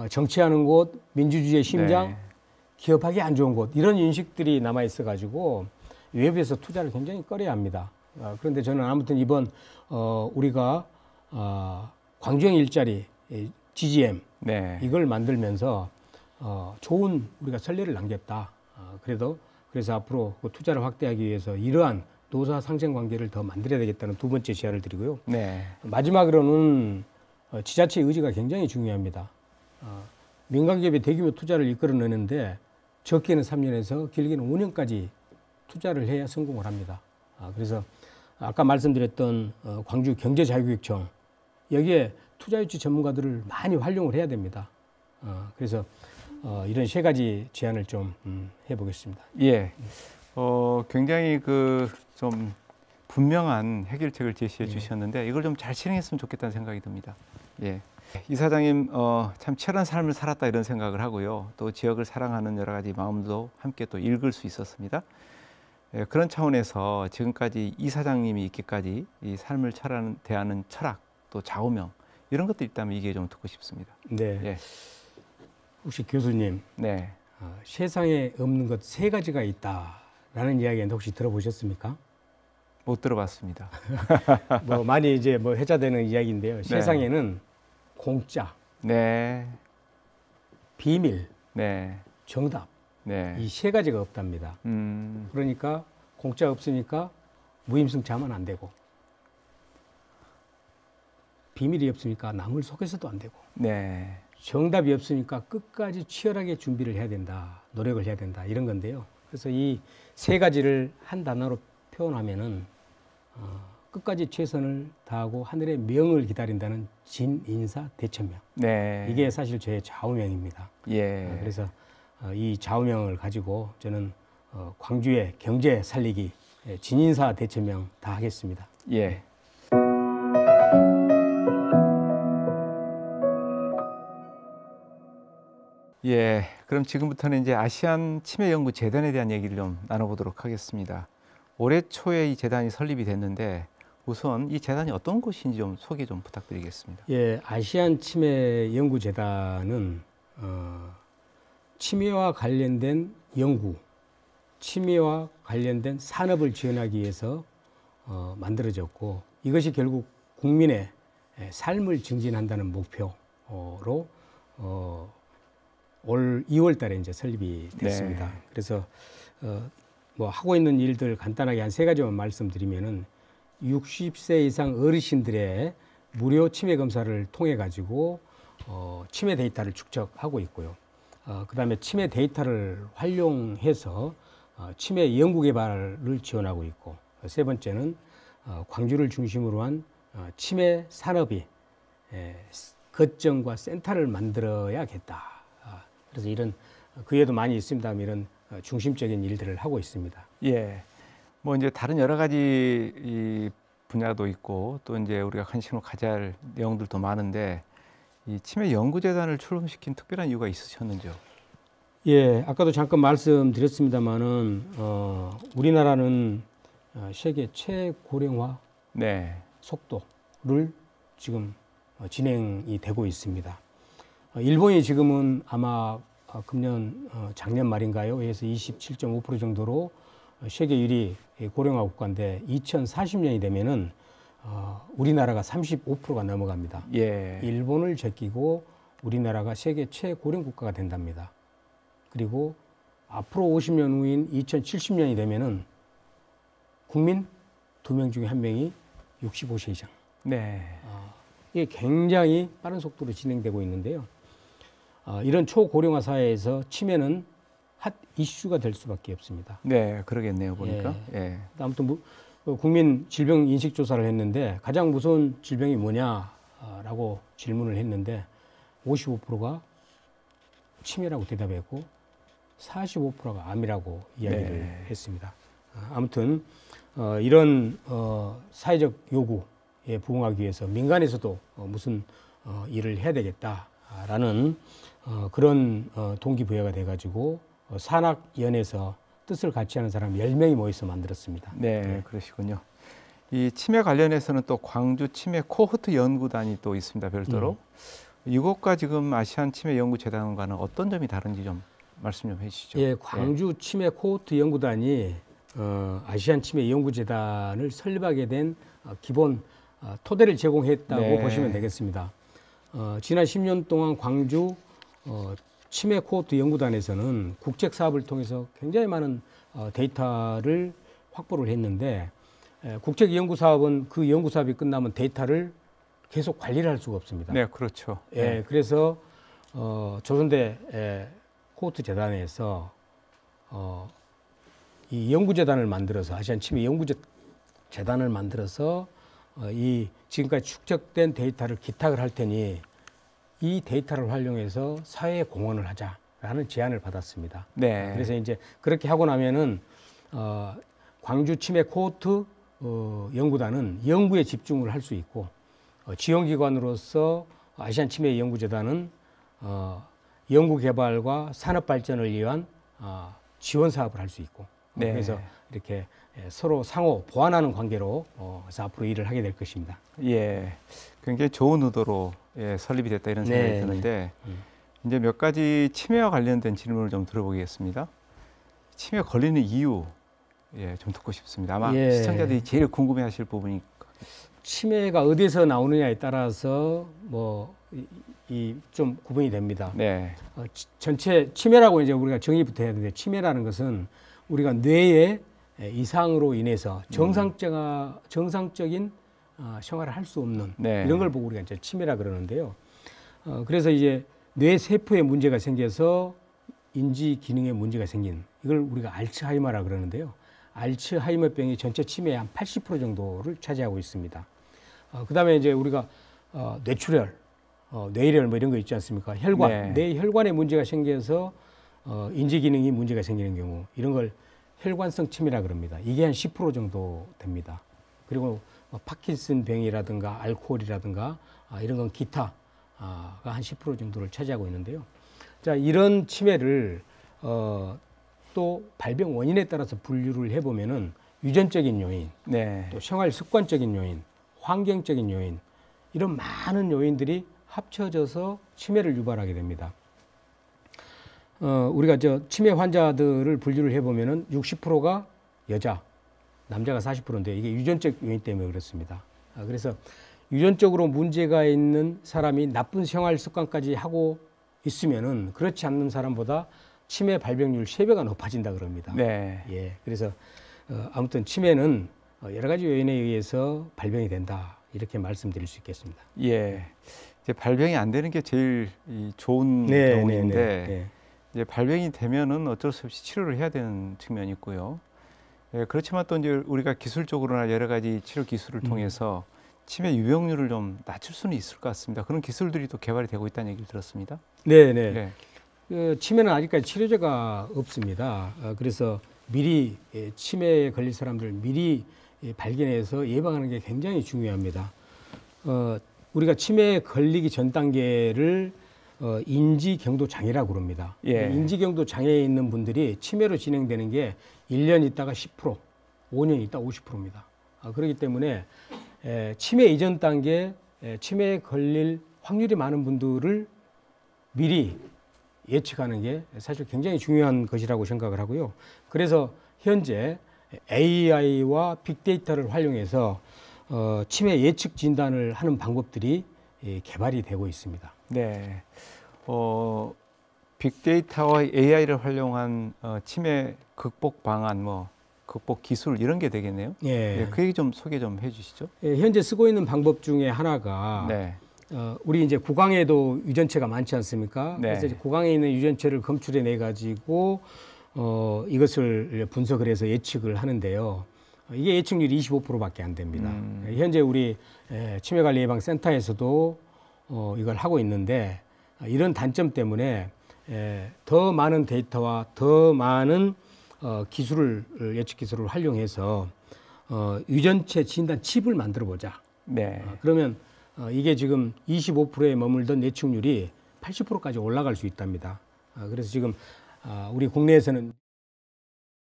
정치하는 곳, 민주주의의 심장, 네. 기업하기 안 좋은 곳 이런 인식들이 남아 있어가지고 외부에서 투자를 굉장히 꺼려야 합니다. 그런데 저는 아무튼 이번 우리가 광주형 일자리 GGM 네. 이걸 만들면서 좋은 우리가 선례를 남겼다. 그래서 앞으로 그 투자를 확대하기 위해서 이러한 노사 상생 관계를 더 만들어야 되겠다는 두 번째 제안을 드리고요. 네. 마지막으로는 지자체의 의지가 굉장히 중요합니다. 민간기업의 대규모 투자를 이끌어내는데 적게는 3년에서 길게는 5년까지 투자를 해야 성공을 합니다. 그래서 아까 말씀드렸던 광주 경제자유교육청 여기에 투자유치 전문가들을 많이 활용을 해야 됩니다. 그래서 이런 세 가지 제안을 좀 해보겠습니다. 예. 굉장히 그 좀 분명한 해결책을 제시해 주셨는데 이걸 좀 잘 실행했으면 좋겠다는 생각이 듭니다. 예. 이사장님 참 치열한 삶을 살았다 이런 생각을 하고요. 또 지역을 사랑하는 여러 가지 마음도 함께 또 읽을 수 있었습니다. 예, 그런 차원에서 지금까지 이사장님이 있기까지 이 삶을 대하는 철학 또 좌우명 이런 것도 있다면 이게 좀 듣고 싶습니다. 네. 예. 혹시 교수님 네. 세상에 없는 것 세 가지가 있다라는 이야기는 혹시 들어보셨습니까? 못 들어봤습니다. 뭐 많이 이제 뭐 회자되는 이야기인데요. 세상에는 공짜, 네. 비밀, 네. 정답 네. 이 세 가지가 없답니다. 그러니까 공짜 없으니까 무임승차하면 안 되고 비밀이 없으니까 남을 속여서도 안 되고 네. 정답이 없으니까 끝까지 치열하게 준비를 해야 된다, 노력을 해야 된다 이런 건데요. 그래서 이 세 가지를 한 단어로 표현하면은 끝까지 최선을 다하고 하늘의 명을 기다린다는 진인사 대천명. 네. 이게 사실 제 좌우명입니다. 예. 그래서 이 좌우명을 가지고 저는 광주의 경제 살리기 진인사 대천명 다 하겠습니다. 예. 예. 그럼 지금부터는 이제 아시안 치매 연구 재단에 대한 얘기를 좀 나눠보도록 하겠습니다. 올해 초에 이 재단이 설립이 됐는데 우선 이 재단이 어떤 곳인지 좀 소개 좀 부탁드리겠습니다. 예, 아시안 치매 연구 재단은 치매와 관련된 연구, 치매와 관련된 산업을 지원하기 위해서 만들어졌고 이것이 결국 국민의 삶을 증진한다는 목표로 올 2월 달에 이제 설립이 됐습니다. 네. 그래서 뭐 하고 있는 일들 간단하게 한 세 가지만 말씀드리면은 60세 이상 어르신들의 무료 치매 검사를 통해 가지고 치매 데이터를 축적하고 있고요. 그다음에 치매 데이터를 활용해서 치매 연구 개발을 지원하고 있고 세 번째는 광주를 중심으로 한 치매 산업이 거점과 센터를 만들어야겠다. 그래서 이런 그 외에도 많이 있습니다만 이런 중심적인 일들을 하고 있습니다. 예. 뭐 이제 다른 여러 가지 이 분야도 있고 또 이제 우리가 관심을 가져야 할 내용들도 많은데 이 치매 연구재단을 출범시킨 특별한 이유가 있으셨는지요? 예, 아까도 잠깐 말씀드렸습니다만은 우리나라는 세계 최고령화 네. 속도를 지금 진행이 되고 있습니다. 일본이 지금은 아마 금년 작년 말인가요? 에서 27.5% 정도로 세계 1위 고령화 국가인데 2040년이 되면은 우리나라가 35%가 넘어갑니다. 예. 일본을 제끼고 우리나라가 세계 최고령 국가가 된답니다. 그리고 앞으로 50년 후인 2070년이 되면은 국민 2명 중에 1명이 65세 이상. 네. 이게 굉장히 빠른 속도로 진행되고 있는데요. 이런 초고령화 사회에서 치매는 핫 이슈가 될 수밖에 없습니다. 네, 그러겠네요, 보니까. 예. 아무튼 국민 질병 인식 조사를 했는데 가장 무서운 질병이 뭐냐라고 질문을 했는데 55%가 치매라고 대답했고 45%가 암이라고 이야기를 네. 했습니다. 아무튼 이런 사회적 요구에 부응하기 위해서 민간에서도 무슨 일을 해야 되겠다라는 그런 동기부여가 돼가지고 산학연에서 뜻을 같이 하는 사람 10명이 모여서 만들었습니다. 네, 그러시군요. 이 치매 관련해서는 또 광주 치매 코호트 연구단이 또 있습니다, 별도로. 이것과 지금 아시안 치매 연구재단과는 어떤 점이 다른지 좀 말씀 좀 해주시죠. 예, 광주 치매 코호트 연구단이 아시안 치매 연구재단을 설립하게 된 기본 토대를 제공했다고 네. 보시면 되겠습니다. 지난 10년 동안 광주 치매 코호트 연구단에서는 국책 사업을 통해서 굉장히 많은 데이터를 확보를 했는데 국책 연구 사업은 그 연구 사업이 끝나면 데이터를 계속 관리를 할 수가 없습니다. 네, 그렇죠. 예, 그래서 조선대 코호트 재단에서 이 연구재단을 만들어서 아시안 치매 연구재단을 만들어서 이 지금까지 축적된 데이터를 기탁을 할 테니 이 데이터를 활용해서 사회에 공헌을 하자. 하는 제안을 받았습니다. 네. 그래서 이제 그렇게 하고 나면은 광주 치매 코호트 연구단은 연구에 집중을 할 수 있고 지원기관으로서 아시안 치매 연구재단은 연구 개발과 산업 발전을 위한 지원 사업을 할 수 있고 네. 그래서 이렇게 서로 상호 보완하는 관계로 그래서 앞으로 일을 하게 될 것입니다. 예, 굉장히 좋은 의도로 설립이 됐다 이런 생각이 네, 드는데 이제 몇 가지 치매와 관련된 질문을 좀 들어보겠습니다. 치매 걸리는 이유 좀 듣고 싶습니다. 아마 예. 시청자들이 제일 궁금해하실 부분이 치매가 어디서 나오느냐에 따라서 뭐 좀 구분이 됩니다. 네, 전체 치매라고 이제 우리가 정의부터 해야 되는데 치매라는 것은 우리가 뇌의 이상으로 인해서 정상적인 생활을 할 수 없는 네. 이런 걸 보고 우리가 이제 치매라 그러는데요. 그래서 이제 뇌 세포에 문제가 생겨서 인지 기능에 문제가 생긴 이걸 우리가 알츠하이머라 그러는데요. 알츠하이머병이 전체 치매의 한 80% 정도를 차지하고 있습니다. 그다음에 이제 우리가 뇌출혈, 뇌혈 뭐 이런 거 있지 않습니까? 혈관, 네. 뇌 혈관에 문제가 생겨서 인지 기능이 문제가 생기는 경우 이런 걸 혈관성 치매라 그럽니다. 이게 한 10% 정도 됩니다. 그리고 파킨슨 병이라든가 알코올이라든가 이런 건 기타가 한 10% 정도를 차지하고 있는데요. 자, 이런 치매를 또 발병 원인에 따라서 분류를 해보면은 유전적인 요인, 네, 또 생활 습관적인 요인, 환경적인 요인 이런 많은 요인들이 합쳐져서 치매를 유발하게 됩니다. 우리가 치매 환자들을 분류를 해보면은 60%가 여자, 남자가 40%인데 이게 유전적 요인 때문에 그렇습니다. 그래서 유전적으로 문제가 있는 사람이 나쁜 생활 습관까지 하고 있으면은 그렇지 않는 사람보다 치매 발병률 3배가 높아진다 그럽니다. 네. 예, 그래서 아무튼 치매는 여러 가지 요인에 의해서 발병이 된다 이렇게 말씀드릴 수 있겠습니다. 예. 이제 발병이 안 되는 게 제일 좋은 경우인데 네. 이제 발병이 되면은 어쩔 수 없이 치료를 해야 되는 측면이 있고요. 그렇지만 또 이제 우리가 기술적으로나 여러 가지 치료 기술을 통해서 치매 유병률을 좀 낮출 수는 있을 것 같습니다. 그런 기술들이 또 개발이 되고 있다는 얘기를 들었습니다. 네. 치매는 아직까지 치료제가 없습니다. 그래서 미리 치매에 걸릴 사람들 미리 발견해서 예방하는 게 굉장히 중요합니다. 우리가 치매에 걸리기 전 단계를 인지경도 장애라고 그럽니다. 예. 인지경도 장애에 있는 분들이 치매로 진행되는 게 1년 있다가 10%, 5년 있다 50%입니다. 그렇기 때문에 치매 이전 단계 치매에 걸릴 확률이 많은 분들을 미리 예측하는 게 사실 굉장히 중요한 것이라고 생각을 하고요. 그래서 현재 AI와 빅데이터를 활용해서 치매 예측 진단을 하는 방법들이 개발이 되고 있습니다. 네. 빅데이터와 AI를 활용한 치매 극복 방안, 극복 기술 이런 게 되겠네요. 예. 그 얘기 좀 소개 좀 해주시죠. 현재 쓰고 있는 방법 중에 하나가 네. 우리 이제 구강에도 유전체가 많지 않습니까? 네. 그래서 이제 구강에 있는 유전체를 검출해 내 가지고 이것을 분석을 해서 예측을 하는데요. 이게 예측률이 25%밖에 안 됩니다. 현재 우리 치매관리예방센터에서도 이걸 하고 있는데 이런 단점 때문에 더 많은 데이터와 더 많은 예측 기술을 활용해서 유전체 진단 칩을 만들어 보자. 네. 그러면 이게 지금 25%에 머물던 예측률이 80%까지 올라갈 수 있답니다. 그래서 지금 우리 국내에서는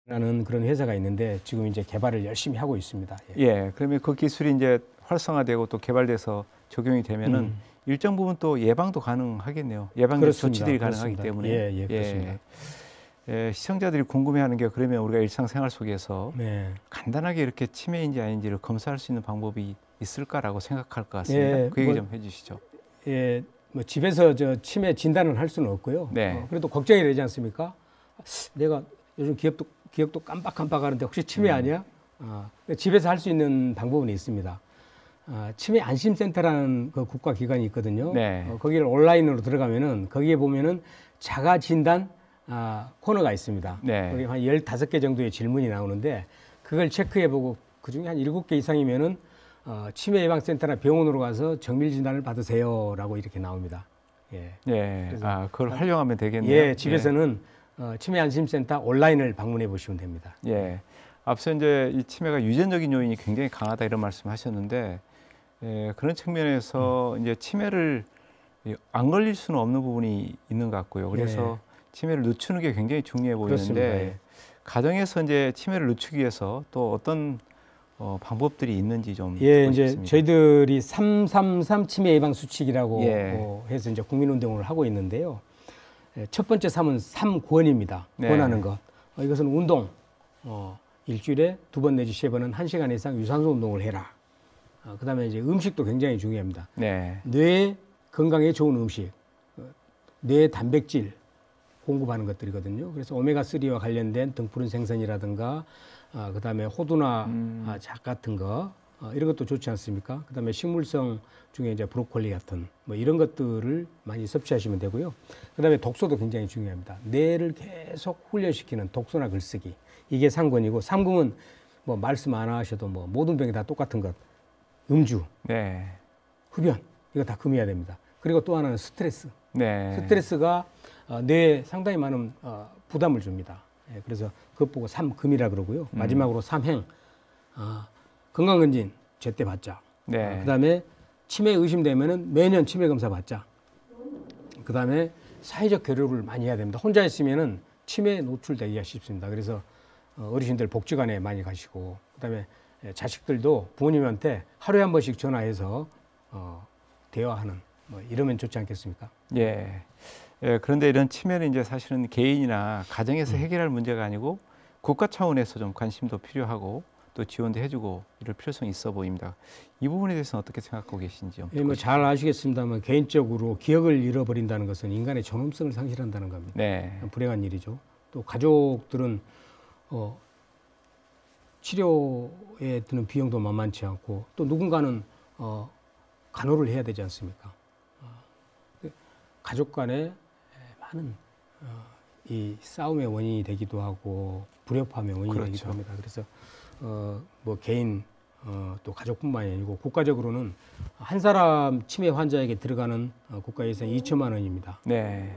라는 그런 회사가 있는데 지금 이제 개발을 열심히 하고 있습니다. 예. 그러면 그 기술이 이제 활성화되고 또 개발돼서 적용이 되면은 일정 부분 또 예방도 가능하겠네요. 예방적 조치들이 가능하기 때문에. 예, 그렇습니다. 시청자들이 궁금해하는 게 그러면 우리가 일상생활 속에서 네. 간단하게 이렇게 치매인지 아닌지를 검사할 수 있는 방법이 있을까라고 생각할 것 같습니다. 그 얘기 좀 해주시죠. 예, 집에서 치매 진단을 할 수는 없고요. 네. 그래도 걱정이 되지 않습니까? 내가 요즘 기억도 깜빡깜빡하는데 혹시 치매 아니야? 집에서 할 수 있는 방법은 있습니다. 치매 안심센터라는 그 국가기관이 있거든요. 네. 거기를 온라인으로 들어가면은 거기에 보면은 자가 진단 코너가 있습니다. 네. 거기 한 15개 정도의 질문이 나오는데 그걸 체크해보고 그중에 한 7개 이상이면은 치매 예방센터나 병원으로 가서 정밀 진단을 받으세요라고 이렇게 나옵니다. 예. 예. 그래서 아, 그걸 활용하면 되겠네요. 예, 집에서는 치매 안심센터 온라인을 방문해 보시면 됩니다. 예. 앞서 이제 이 치매가 유전적인 요인이 굉장히 강하다 이런 말씀하셨는데 예, 그런 측면에서 이제 치매를 안 걸릴 수는 없는 부분이 있는 것 같고요. 그래서 치매를 늦추는 게 굉장히 중요해 보이는데 그렇습니다. 예. 가정에서 이제 치매를 늦추기 위해서 또 어떤 방법들이 있는지 좀 예, 듣고 이제 싶습니다. 저희들이 333 치매 예방 수칙이라고 예. 해서 이제 국민 운동을 하고 있는데요. 첫 번째 3은 3권입니다. 네. 권하는 것. 이것은 운동. 일주일에 2번 내지 3번은 1시간 이상 유산소 운동을 해라. 그다음에 이제 음식도 굉장히 중요합니다. 네. 뇌 건강에 좋은 음식, 뇌 단백질 공급하는 것들이거든요. 그래서 오메가3와 관련된 등푸른 생선이라든가, 그다음에 호두나 잣 같은 거, 이런 것도 좋지 않습니까? 그다음에 식물성 중에 이제 브로콜리 같은 뭐 이런 것들을 많이 섭취하시면 되고요. 그다음에 독서도 굉장히 중요합니다. 뇌를 계속 훈련시키는 독서나 글쓰기. 이게 상권이고, 3금은 뭐 말씀 안 하셔도 뭐 모든 병이 다 똑같은 것. 음주, 네. 흡연, 이거 다 금해야 됩니다. 그리고 또 하나는 스트레스. 네. 스트레스가 뇌에 상당히 많은 부담을 줍니다. 예, 그래서 그것 보고 3금이라 그러고요. 마지막으로 3행. 건강검진 제때 받자. 네. 그다음에 치매 의심되면은 매년 치매 검사 받자. 그다음에 사회적 교류를 많이 해야 됩니다. 혼자 있으면은 치매에 노출되기가 쉽습니다. 그래서 어르신들 복지관에 많이 가시고, 그다음에 자식들도 부모님한테 하루에 한 번씩 전화해서 대화하는 뭐 이러면 좋지 않겠습니까? 예. 예, 그런데 이런 치매는 이제 사실은 개인이나 가정에서 해결할 문제가 아니고 국가 차원에서 좀 관심도 필요하고 또 지원도 해주고 이럴 필요성이 있어 보입니다. 이 부분에 대해서는 어떻게 생각하고 계신지요? 예, 뭐잘 아시겠습니다만 개인적으로 기억을 잃어버린다는 것은 인간의 존엄성을 상실한다는 겁니다. 네. 불행한 일이죠. 또 가족들은 치료에 드는 비용도 만만치 않고 또 누군가는 간호를 해야 되지 않습니까? 가족 간에 많은 이 싸움의 원인이 되기도 하고 불협화음의 원인이 그렇죠. 되기도 합니다. 그래서 뭐 개인 또 가족뿐만이 아니고 국가적으로는 한 사람 치매 환자에게 들어가는 국가 예산이 2천만 원입니다. 네.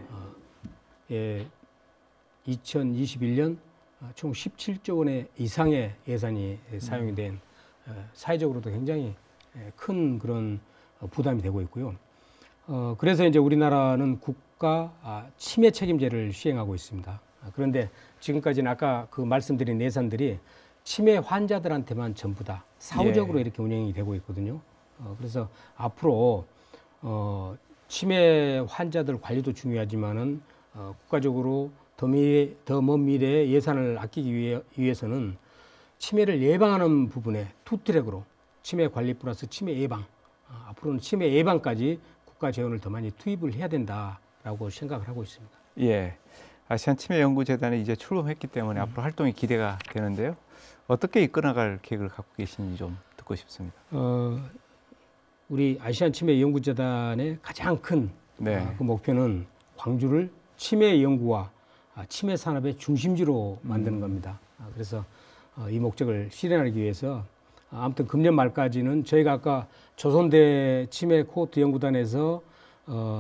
2021년 총 17조 원의 이상의 예산이 사용이 된 사회적으로도 굉장히 큰 그런 부담이 되고 있고요. 그래서 이제 우리나라는 국가 치매 책임제를 시행하고 있습니다. 그런데 지금까지는 아까 그 말씀드린 예산들이 치매 환자들한테만 전부 다 사후적으로 이렇게 운영이 되고 있거든요. 그래서 앞으로 치매 환자들 관리도 중요하지만은 국가적으로 더 먼 미래에 예산을 아끼기 위해서는 치매를 예방하는 부분에 투트랙으로 치매 관리 플러스 치매 예방, 앞으로는 치매 예방까지 국가 재원을 더 많이 투입을 해야 된다라고 생각을 하고 있습니다. 예. 아시안 치매 연구재단에 이제 출범했기 때문에 앞으로 활동이 기대가 되는데요. 어떻게 이끌어나갈 계획을 갖고 계신지 좀 듣고 싶습니다. 우리 아시안 치매 연구재단의 가장 큰 그 목표는 광주를 치매 연구와 치매 산업의 중심지로 만드는 겁니다. 그래서 이 목적을 실현하기 위해서 아무튼 금년 말까지는 저희가 아까 조선대 치매 코호트 연구단에서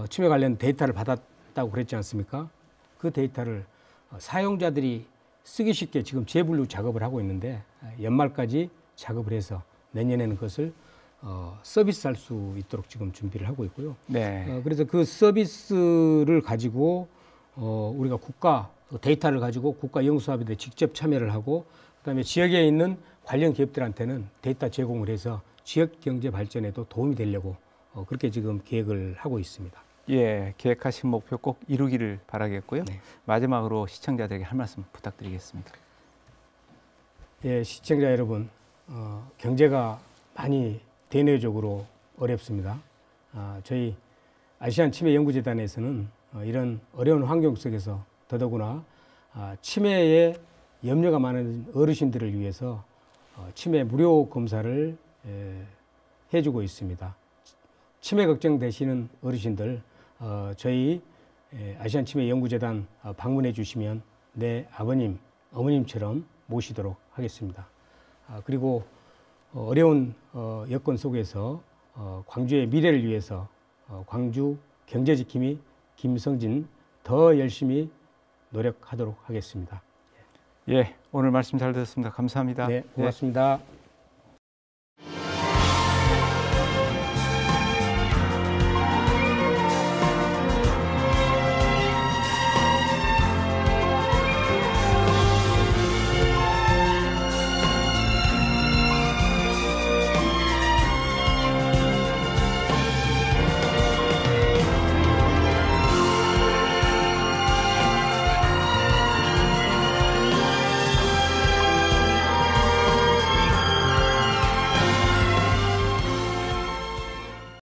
치매 관련 데이터를 받았다고 그랬지 않습니까? 그 데이터를 사용자들이 쓰기 쉽게 지금 재분류 작업을 하고 있는데 연말까지 작업을 해서 내년에는 그것을 서비스할 수 있도록 지금 준비를 하고 있고요. 네. 그래서 그 서비스를 가지고 우리가 국가 데이터를 가지고 국가 연구사업에 직접 참여를 하고 그다음에 지역에 있는 관련 기업들한테는 데이터 제공을 해서 지역 경제 발전에도 도움이 되려고 그렇게 지금 계획을 하고 있습니다. 예, 계획하신 목표 꼭 이루기를 바라겠고요. 네. 마지막으로 시청자들에게 한 말씀 부탁드리겠습니다. 예, 시청자 여러분, 경제가 많이 대내적으로 어렵습니다. 저희 아시안 치매 연구재단에서는 이런 어려운 환경 속에서 더더구나 치매에 염려가 많은 어르신들을 위해서 치매 무료 검사를 해주고 있습니다. 치매 걱정되시는 어르신들 저희 아시안 치매 연구재단 방문해 주시면 내 아버님, 어머님처럼 모시도록 하겠습니다. 그리고 어려운 여건 속에서 광주의 미래를 위해서 광주 경제지킴이 김성진 더 열심히 노력하도록 하겠습니다. 예, 오늘 말씀 잘 들었습니다. 감사합니다. 네, 고맙습니다. 예.